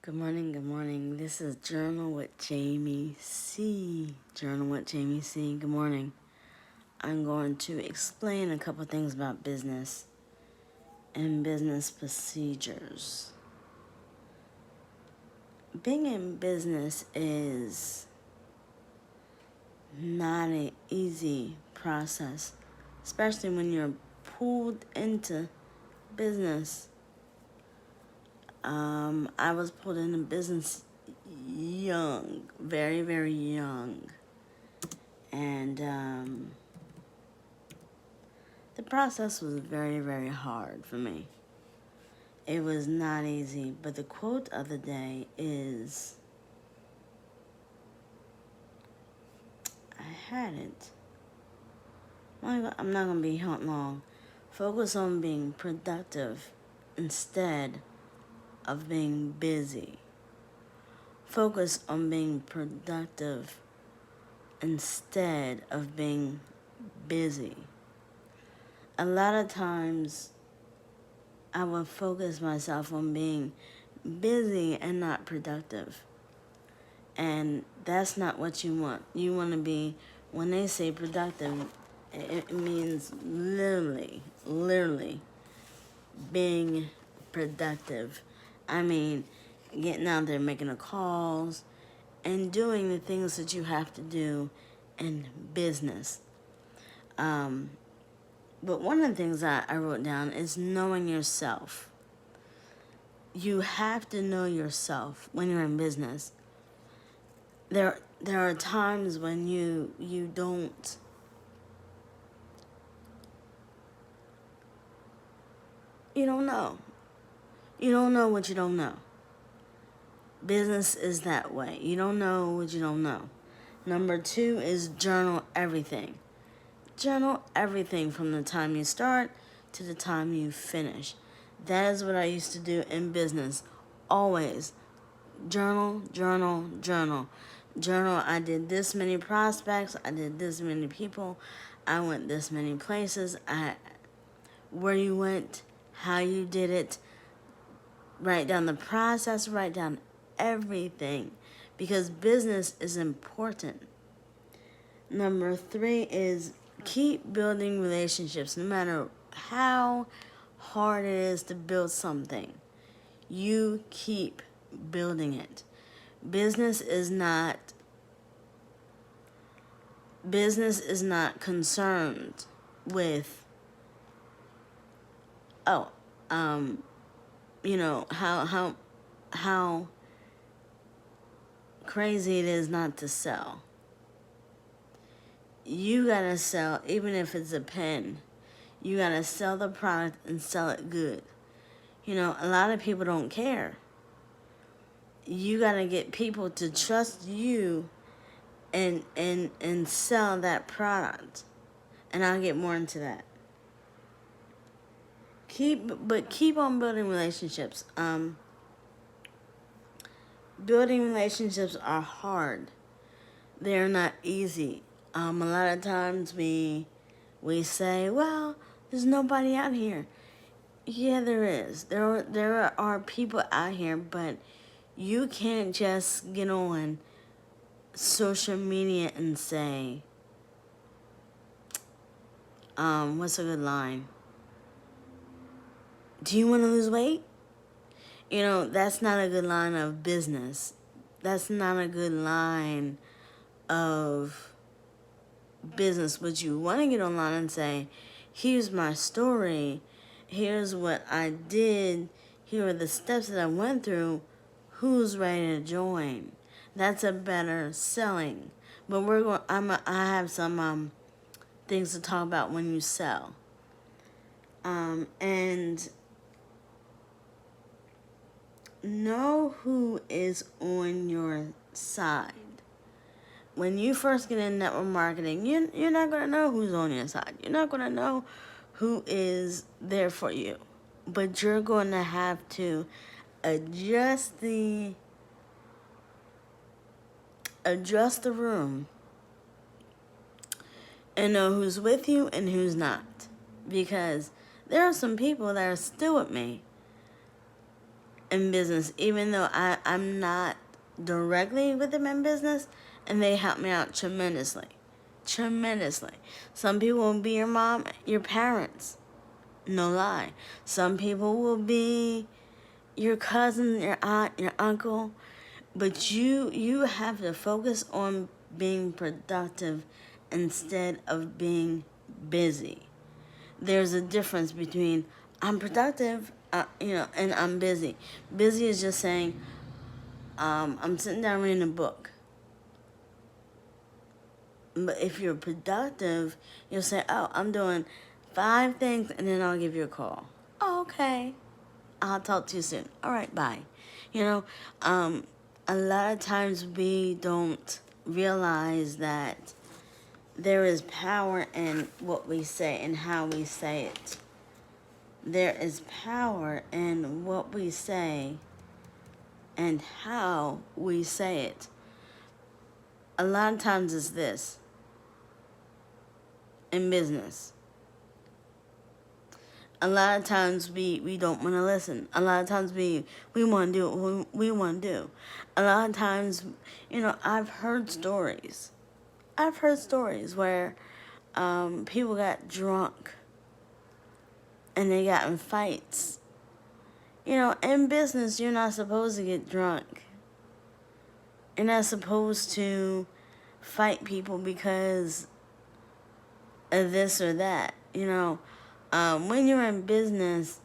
Good morning, good morning. This is Journal with Jamie C. Journal with Jamie C. Good morning. I'm going to explain a couple things about business and business procedures. Being in business is not an easy process, especially when you're pulled into business. I was pulled into business young, very, very young. And the process was very, very hard for me. It was not easy, but the quote of the day is, I had it. I'm not going to be long. Focus on being productive instead of being busy. Focus on being productive instead of being busy. A lot of times, I will focus myself on being busy and not productive. And that's not what you want. You want to be, when they say productive, it means literally being productive. I mean, getting out there, making the calls, and doing the things that you have to do in business. But one of the things that I wrote down is knowing yourself. You have to know yourself when you're in business. There are times when you don't know. You don't know what you don't know. Business is that way. You don't know what you don't know. Number 2 is journal everything. Journal everything from the time you start to the time you finish. That is what I used to do in business. Always. Journal. I did this many prospects. I did this many people. I went this many places. Where you went, how you did it. Write down the process. Write down everything. Because business is important. Number 3 is keep building relationships. No matter how hard it is to build something, you keep building it. Business is not concerned with how crazy it is not to sell. You gotta sell, even if it's a pen. You gotta sell the product and sell it good. A lot of people don't care. You gotta get people to trust you and sell that product. And I'll get more into that. Keep on building relationships. Building relationships are hard. They're not easy. A lot of times we say, well, there's nobody out here. Yeah, there is. There are people out here, but you can't just get on social media and say, what's a good line? Do you want to lose weight? That's not a good line of business. That's not a good line of business. But you want to get online and say, here's my story. Here's what I did. Here are the steps that I went through. Who's ready to join? That's a better selling. But I have some things to talk about when you sell. And know who is on your side. When you first get in network marketing, you're not going to know who's on your side. You're not going to know who is there for you. But you're going to have to adjust the room and know who's with you and who's not. Because there are some people that are still with me in business, even though I'm not directly with them in business, and they help me out tremendously. Tremendously. Some people will be your mom, your parents. No lie. Some people will be your cousin, your aunt, your uncle. But you have to focus on being productive instead of being busy. There's a difference between I'm productive, and I'm busy. Busy is just saying, I'm sitting down reading a book. But if you're productive, you'll say, oh, I'm doing 5 things, and then I'll give you a call. Oh, okay. I'll talk to you soon. All right, bye. You know, a lot of times we don't realize that there is power in what we say and how we say it. There is power in what we say and how we say it. A lot of times it's this in business. A lot of times we don't want to listen. A lot of times we want to do what we want to do. A lot of times, I've heard stories. I've heard stories where people got drunk and they got in fights. In business, you're not supposed to get drunk. You're not supposed to fight people because of this or that. When you're in business,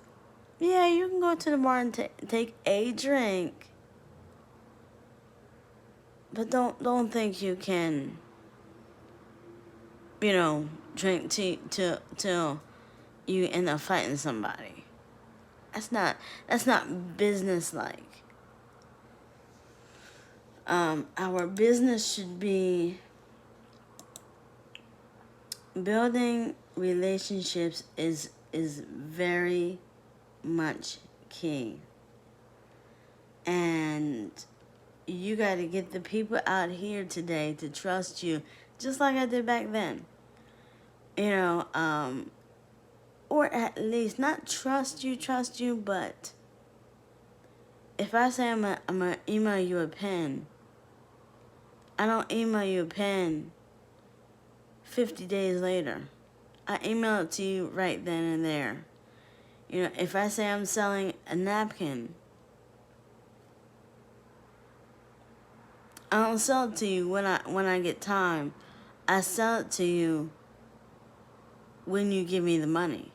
yeah, you can go to the bar and take a drink, but don't think you can, drink till you end up fighting somebody. That's not business-like. Our business should be building relationships is very much key. And you got to get the people out here today to trust you, just like I did back then. Or at least not trust you, but if I say I'm gonna email you a pen, I don't email you a pen 50 days later. I email it to you right then and there. If I say I'm selling a napkin, I don't sell it to you when I get time. I sell it to you when you give me the money.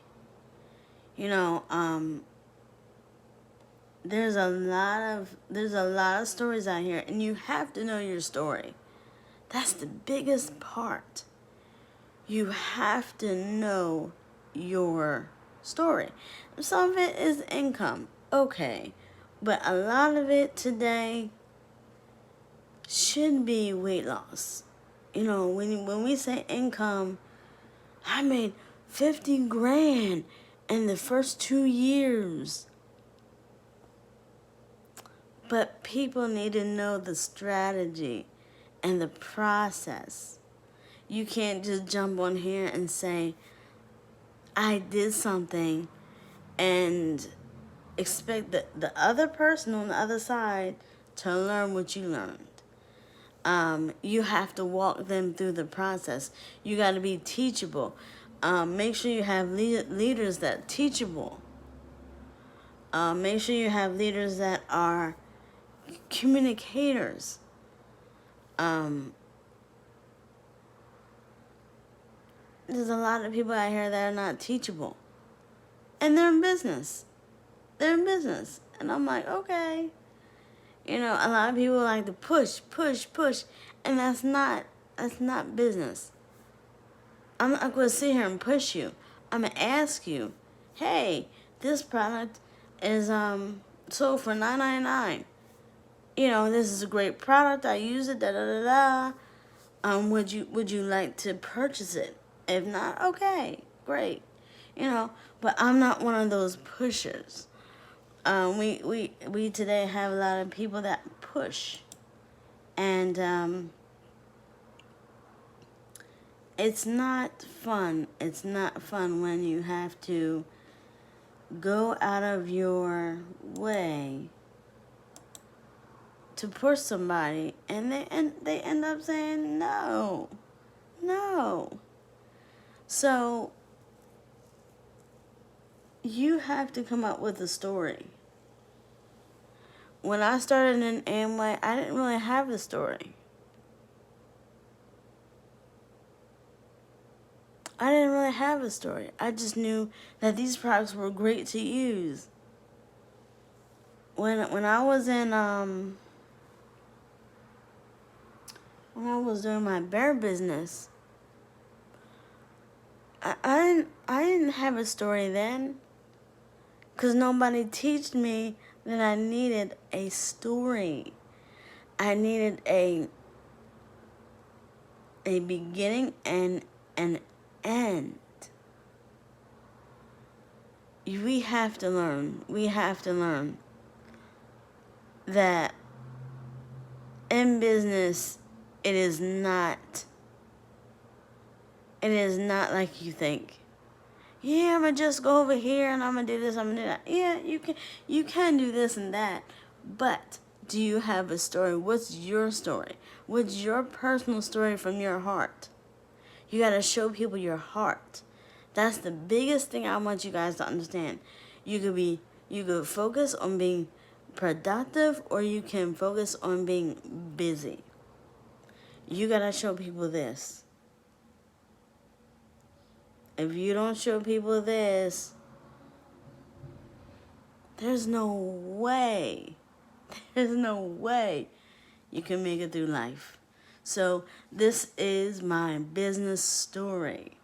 There's a lot of stories out here, and you have to know your story. That's the biggest part. You have to know your story. Some of it is income, okay, but a lot of it today should be weight loss. When we say income, I made 50 grand in the first 2 years. But people need to know the strategy and the process. You can't just jump on here and say, I did something, and expect the other person on the other side to learn what you learned. You have to walk them through the process. You got to be teachable. Make sure you have leaders that are teachable. Make sure you have leaders that are communicators. There's a lot of people out here that are not teachable. And they're in business. And I'm like, okay. A lot of people like to push. And that's not business. I'm not going to sit here and push you. I'm going to ask you, hey, this product is sold for $9.99. This is a great product. I use it, Would you like to purchase it? If not, okay, great. But I'm not one of those pushers. We today have a lot of people that push, and it's not fun. It's not fun when you have to go out of your way to push somebody, and they end up saying no. So you have to come up with a story. When I started in Amway, I didn't really have a story. I didn't really have a story. I just knew that these products were great to use. When I was in when I was doing my bear business, I didn't have a story then, because nobody taught me that I needed a story. I needed a beginning and an end. We have to learn that in business, it is not like you think. Yeah, I'm gonna just go over here and I'm gonna do this, I'm gonna do that. Yeah, you can do this and that, but do you have a story? What's your story? What's your personal story from your heart? You gotta show people your heart. That's the biggest thing I want you guys to understand. You could focus on being productive, or you can focus on being busy. You gotta show people this. If you don't show people this, there's no way you can make it through life. So this is my business story.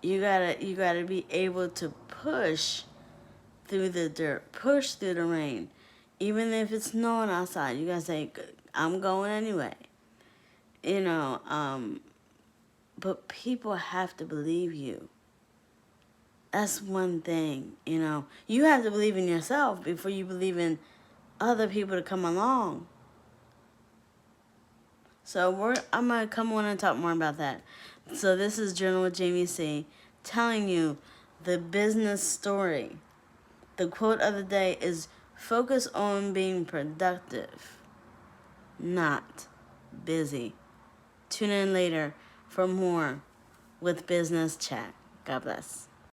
You gotta be able to push through the dirt, push through the rain. Even if it's snowing outside, you gotta say, I'm going anyway. But people have to believe you. That's one thing, You have to believe in yourself before you believe in other people to come along. So I'm going to come on and talk more about that. So this is Journal with Jamie C. telling you the business story. The quote of the day is, focus on being productive, not busy. Tune in later for more with Business Chat. God bless.